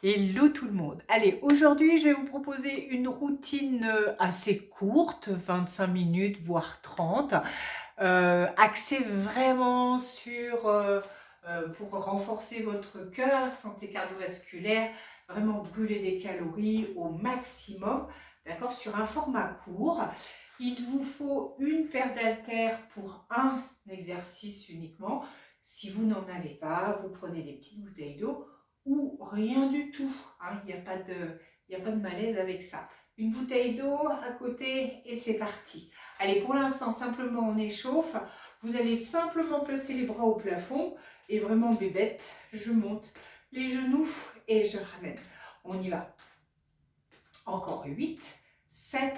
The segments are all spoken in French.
Hello tout le monde. Allez, aujourd'hui, je vais vous proposer une routine assez courte, 25 minutes, voire 30, axée vraiment sur, pour renforcer votre cœur, santé cardiovasculaire, vraiment brûler des calories au maximum, d'accord, sur un format court. Il vous faut une paire d'haltères pour un exercice uniquement. Si vous n'en avez pas, vous prenez des petites bouteilles d'eau ou rien du tout, hein. Il n'y a pas de malaise avec ça. Une bouteille d'eau à côté et c'est parti. Allez, pour l'instant, simplement on échauffe. Vous allez simplement placer les bras au plafond et vraiment bébête, je monte les genoux et je ramène. On y va. Encore 8, 7,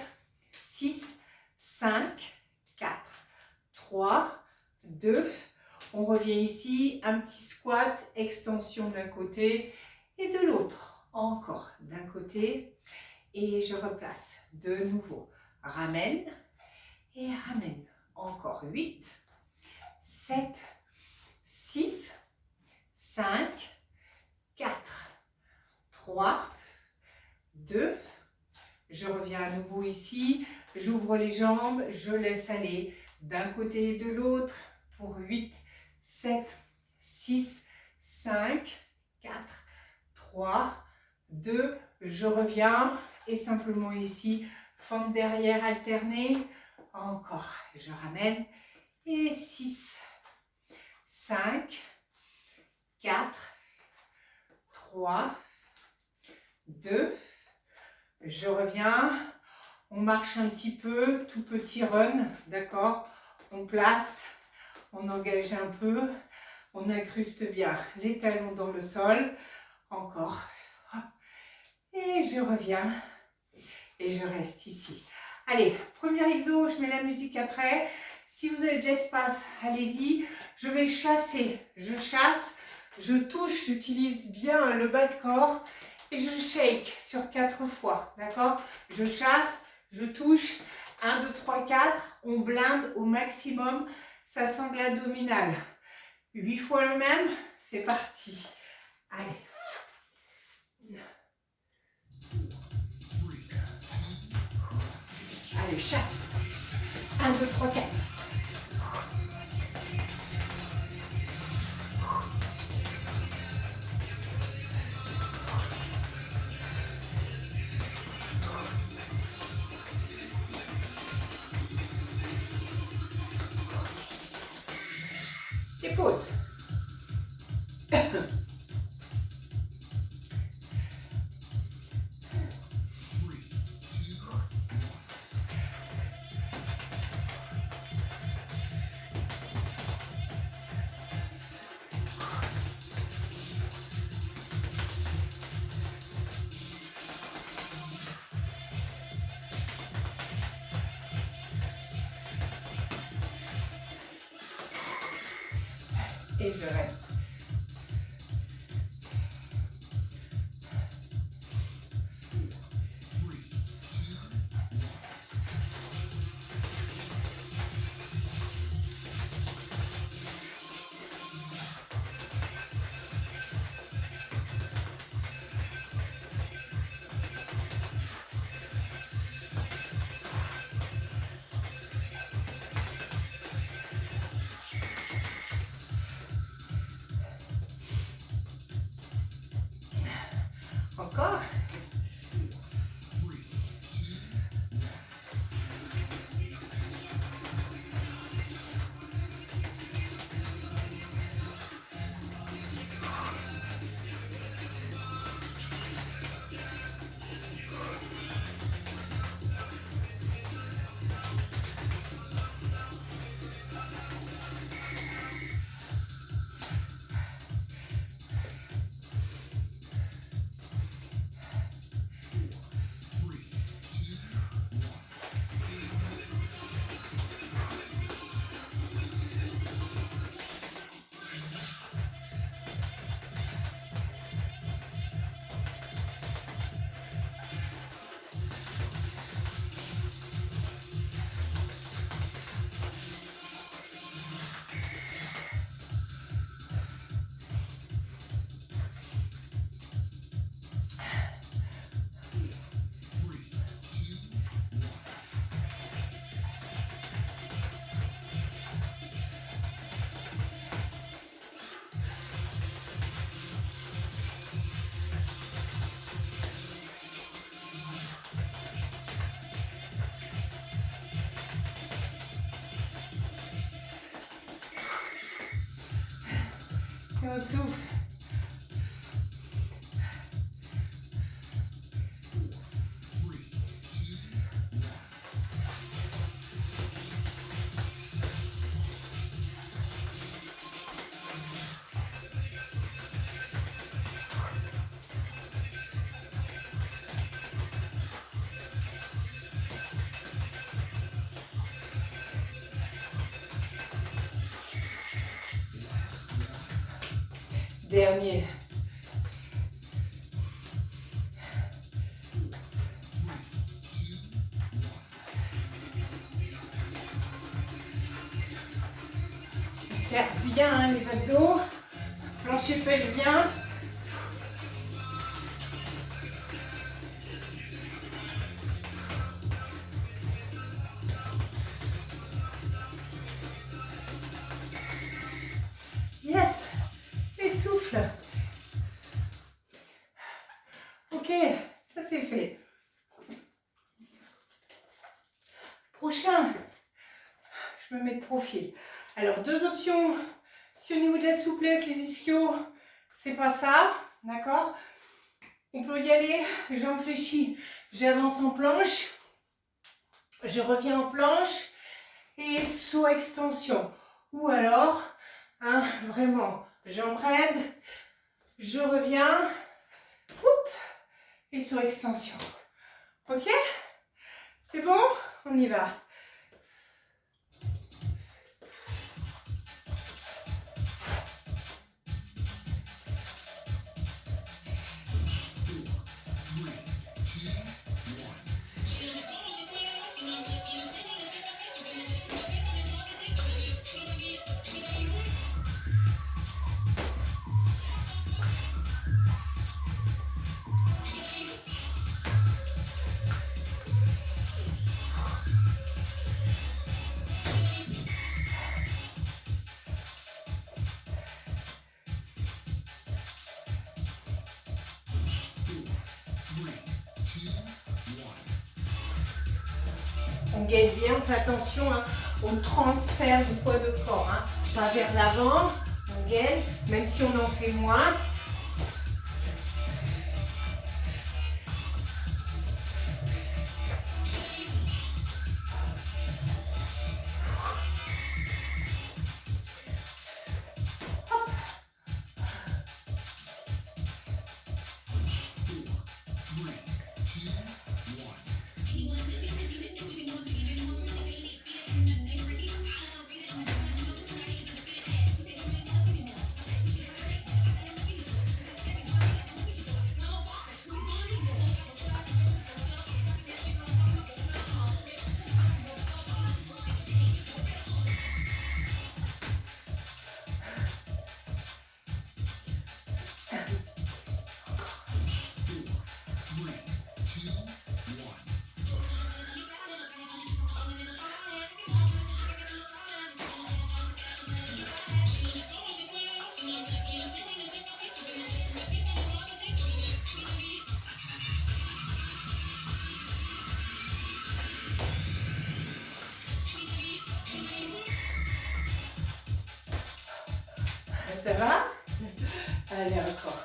6, 5, 4, 3, 2. On revient ici, un petit squat, extension d'un côté et de l'autre. Encore d'un côté et je replace de nouveau. Ramène et ramène. Encore 8, 7, 6, 5, 4, 3, 2. Je reviens à nouveau ici. J'ouvre les jambes, je laisse aller d'un côté et de l'autre pour 8, 7, 6, 5, 4, 3, 2. Je reviens et simplement ici, fente derrière alternée. Encore, je ramène. Et 6, 5, 4, 3, 2. Je reviens. On marche un petit peu, tout petit run, d'accord? On place, on engage un peu, on incruste bien les talons dans le sol. Encore. Et je reviens. Et je reste ici. Allez, premier exo, je mets la musique après. Si vous avez de l'espace, allez-y. Je vais chasser. Je chasse, je touche, j'utilise bien le bas de corps. Et je shake sur 4 fois, d'accord? Je chasse, je touche. 1, 2, 3, 4. On blinde au maximum sa sangle abdominale. 8 fois le même. C'est parti. Allez. Allez, chasse. 1, 2, 3, 4. Et pause. Et je reste. Encore. On souffle. Dernier. Tu serres bien hein, les abdos, plancher pelvien. Yes, et souffle. Ok, ça c'est fait. Prochain, je me mets de profil. Alors, deux options. Si au niveau de la souplesse, les ischios, c'est pas ça, d'accord? On peut y aller, jambes fléchies, j'avance en planche, je reviens en planche et saut extension. Ou alors, hein, vraiment, jambes raides, je reviens, oup, et saut extension. Ok? C'est bon? On y va. On gaine bien, on fait attention hein, au transfert du poids de corps. Hein. Pas vers l'avant, on gaine, même si on en fait moins. Ça va? Allez, encore.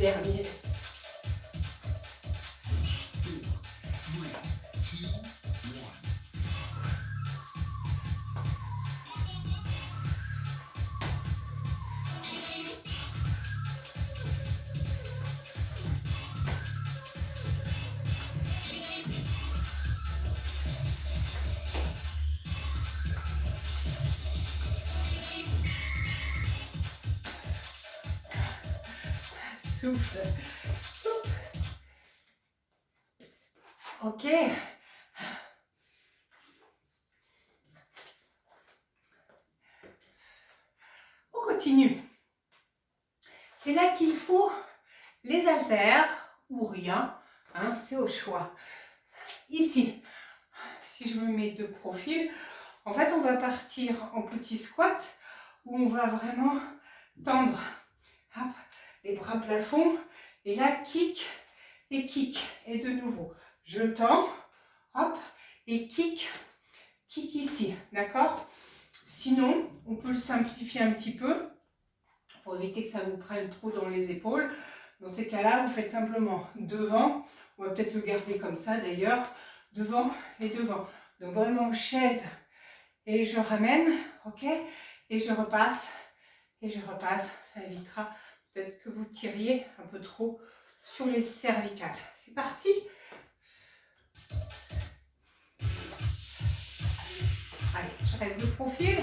Dernier. Souffle. Ok. On continue. C'est là qu'il faut les haltères ou rien, hein, c'est au choix. Ici, si je me mets de profil, en fait on va partir en petit squat où on va vraiment tendre, hop, les bras plafond et là kick et de nouveau je tends, hop, et kick ici, d'accord? Sinon on peut le simplifier un petit peu pour éviter que ça vous prenne trop dans les épaules. Dans ces cas-là, vous faites simplement devant, on va peut-être le garder comme ça d'ailleurs, devant et devant. Donc vraiment chaise et je ramène, ok, et je repasse, ça évitera peut-être que vous tiriez un peu trop sur les cervicales. C'est parti. Allez, je reste de profil.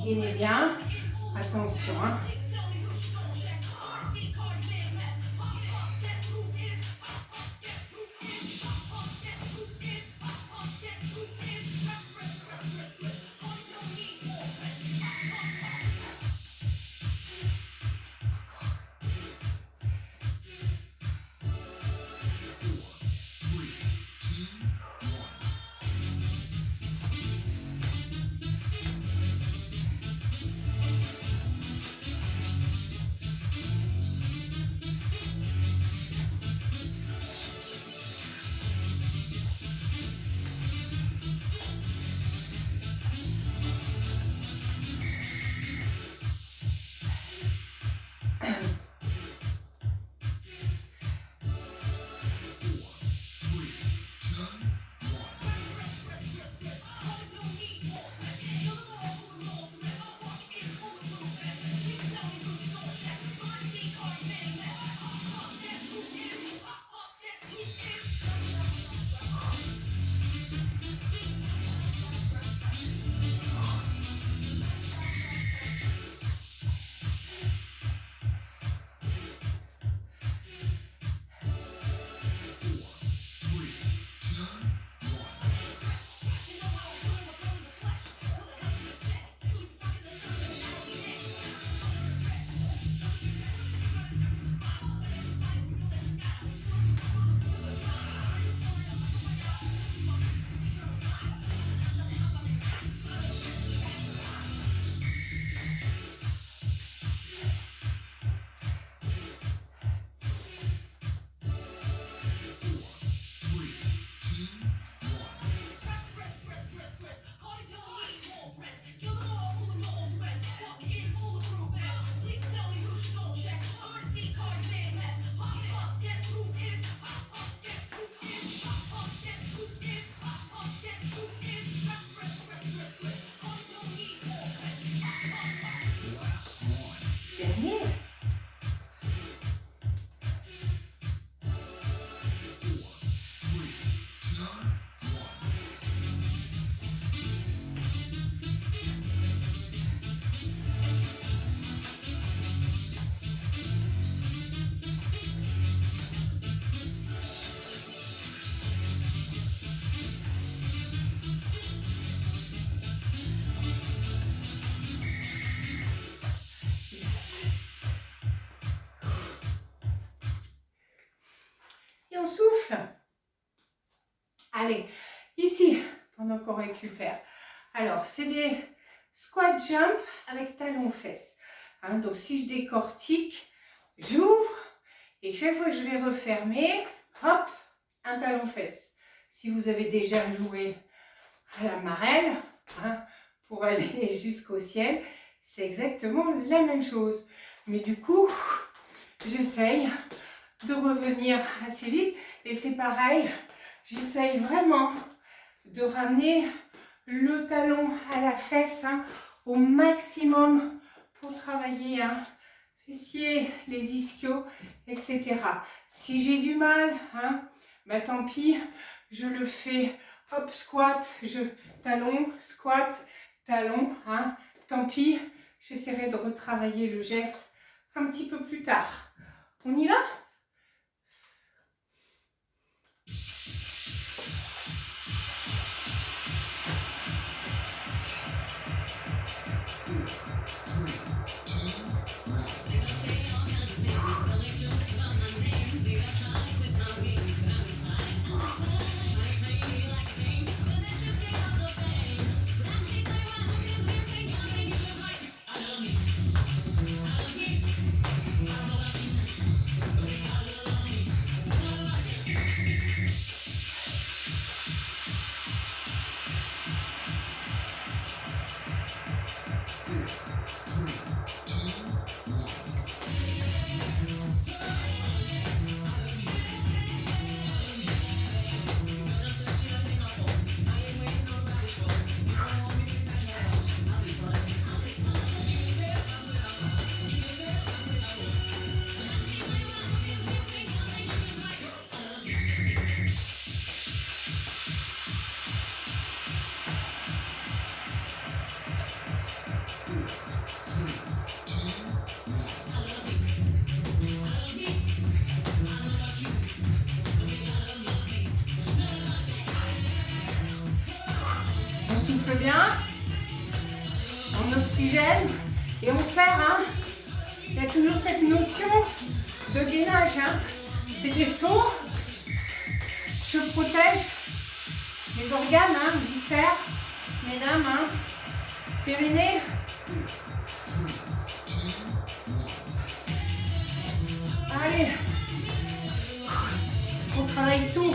Gainez bien, attention. Hein. Allez, ici, pendant qu'on récupère. Alors, c'est des squat jump avec talons-fesses. Hein, donc, si je décortique, j'ouvre et chaque fois que je vais refermer, hop, un talon-fesse. Si vous avez déjà joué à la marelle, hein, pour aller jusqu'au ciel, c'est exactement la même chose. Mais du coup, j'essaye de revenir assez vite et c'est pareil, j'essaye vraiment de ramener le talon à la fesse, hein, au maximum pour travailler, hein, fessiers, les ischios, etc. Si j'ai du mal, hein, bah tant pis, je le fais, hop, squat, talon, squat, talon, hein, tant pis, j'essaierai de retravailler le geste un petit peu plus tard. On y va? On souffle bien, on oxygène et on serre. Hein. Il y a toujours cette notion de gainage. Hein. C'est des sauts. Je protège les organes, hein, viscères, mesdames, hein, périnée. Allez, on travaille tout.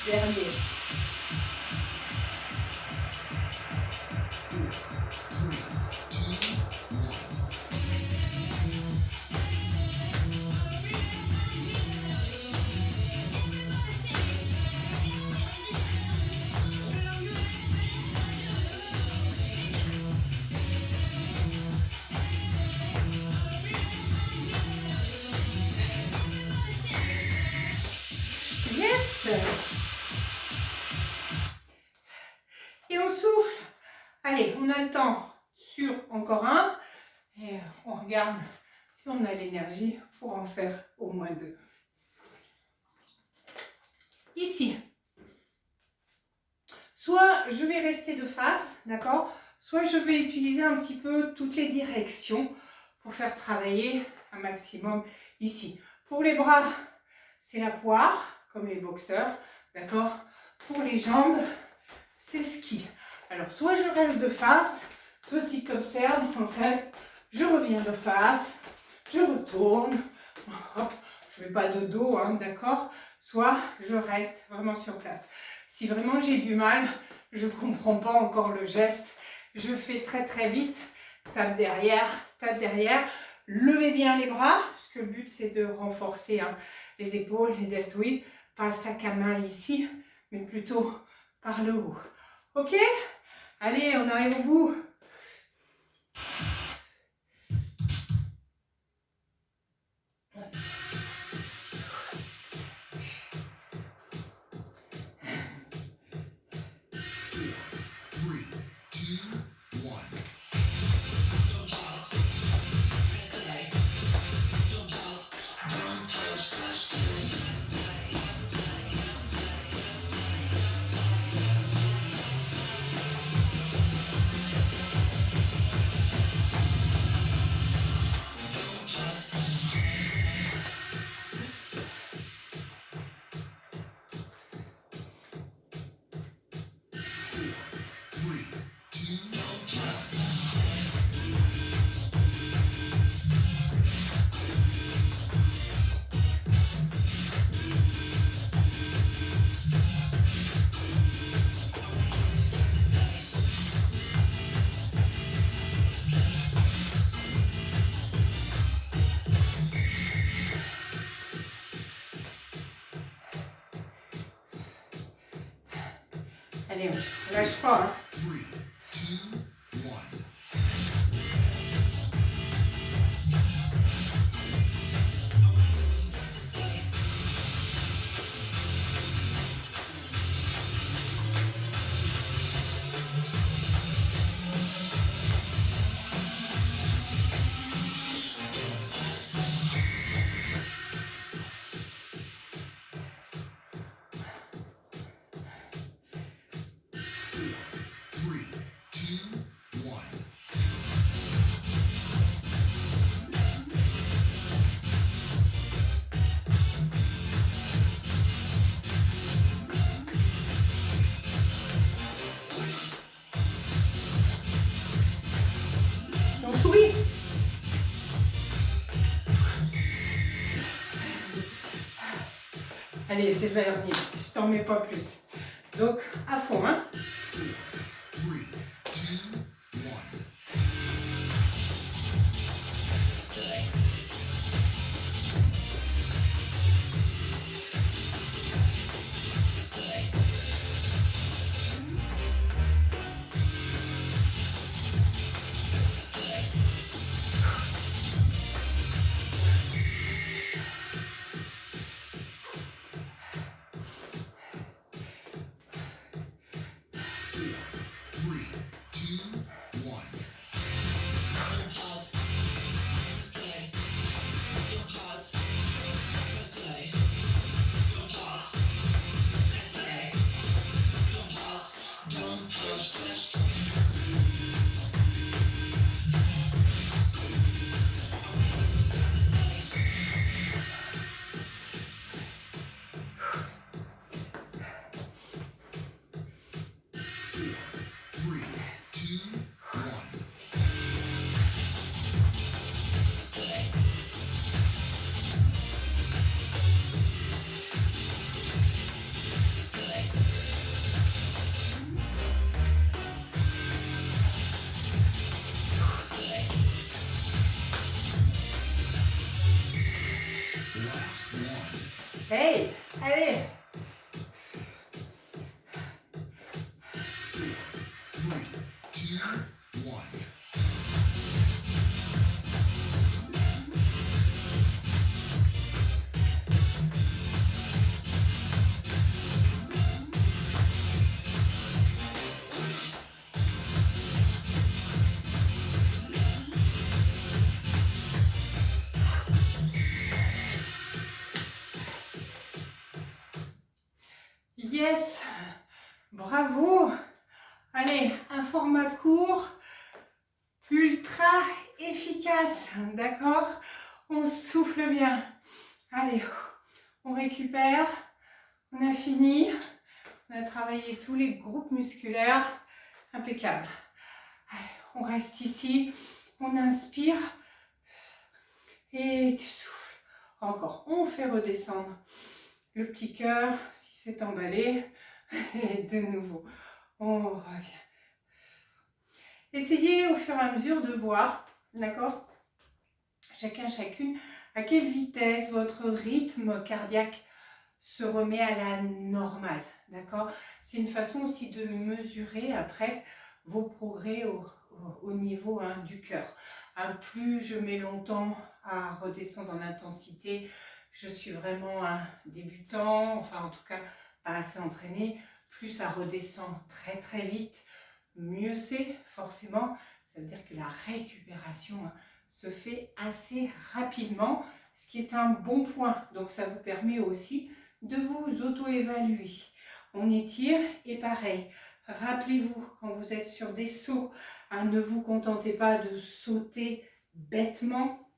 Dernier. Yes. souffle. Allez, on a le temps sur encore un. Et on regarde si on a l'énergie pour en faire au moins 2. Ici. Soit je vais rester de face, d'accord? Soit je vais utiliser un petit peu toutes les directions pour faire travailler un maximum ici. Pour les bras, c'est la poire, comme les boxeurs, d'accord? Pour les jambes, c'est ski. Alors, soit je reste de face, soit si tu observes, en fait, je reviens de face, je retourne, hop, je ne fais pas de dos, hein, d'accord? Soit je reste vraiment sur place. Si vraiment j'ai du mal, je ne comprends pas encore le geste, je fais très très vite, tape derrière, levez bien les bras, parce que le but c'est de renforcer hein, les épaules, les deltoïdes, pas sac à main ici, mais plutôt par le haut. Ok? Allez, on arrive au bout. Allez, on lâche pas. Hein. On sourit. Allez, c'est le dernier. Je t'en mets pas plus. Donc, à fond, hein. Hey, allez. Allez, un format court, ultra efficace, d'accord? On souffle bien. Allez, on récupère. On a fini. On a travaillé tous les groupes musculaires. Impeccable. Allez, on reste ici. On inspire. Et tu souffles. Encore. On fait redescendre le petit cœur si c'est emballé. Et de nouveau, on revient. Essayez au fur et à mesure de voir, d'accord, chacune, à quelle vitesse votre rythme cardiaque se remet à la normale, d'accord. C'est une façon aussi de mesurer après vos progrès au niveau du cœur. Plus je mets longtemps à redescendre en intensité, je suis vraiment un débutant, enfin en tout cas pas assez entraîné, plus ça redescend très très vite, mieux c'est forcément. Ça veut dire que la récupération se fait assez rapidement, ce qui est un bon point. Donc ça vous permet aussi de vous auto-évaluer. On étire et pareil, rappelez-vous quand vous êtes sur des sauts, ne vous contentez pas de sauter bêtement,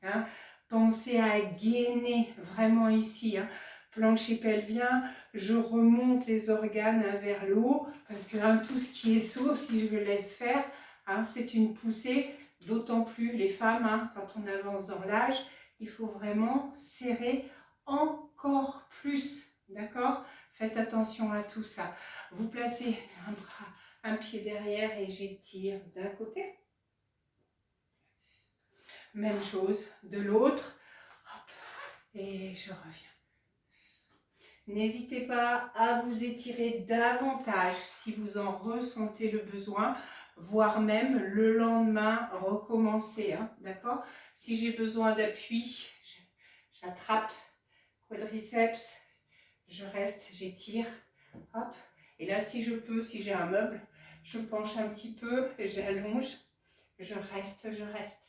pensez à gainer vraiment ici, plancher pelvien, je remonte les organes vers le haut, parce que tout ce qui est saut, si je le laisse faire, c'est une poussée, d'autant plus les femmes, quand on avance dans l'âge, il faut vraiment serrer encore plus, d'accord? Faites attention à tout ça. Vous placez un bras, un pied derrière et j'étire d'un côté. Même chose de l'autre. Et je reviens. N'hésitez pas à vous étirer davantage si vous en ressentez le besoin, voire même le lendemain recommencer, d'accord? Si j'ai besoin d'appui, j'attrape quadriceps, je reste, j'étire, hop. Et là, si je peux, si j'ai un meuble, je penche un petit peu, j'allonge, je reste, je reste.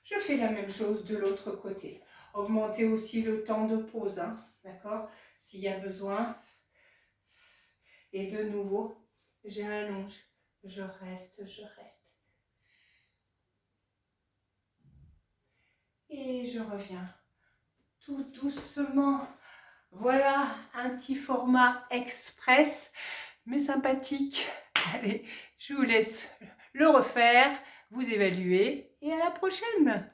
Je fais la même chose de l'autre côté. Augmentez aussi le temps de pause, d'accord, s'il y a besoin. Et de nouveau, j'allonge, je reste, je reste. Et je reviens tout doucement. Voilà un petit format express, mais sympathique. Allez, je vous laisse le refaire, vous évaluer et à la prochaine.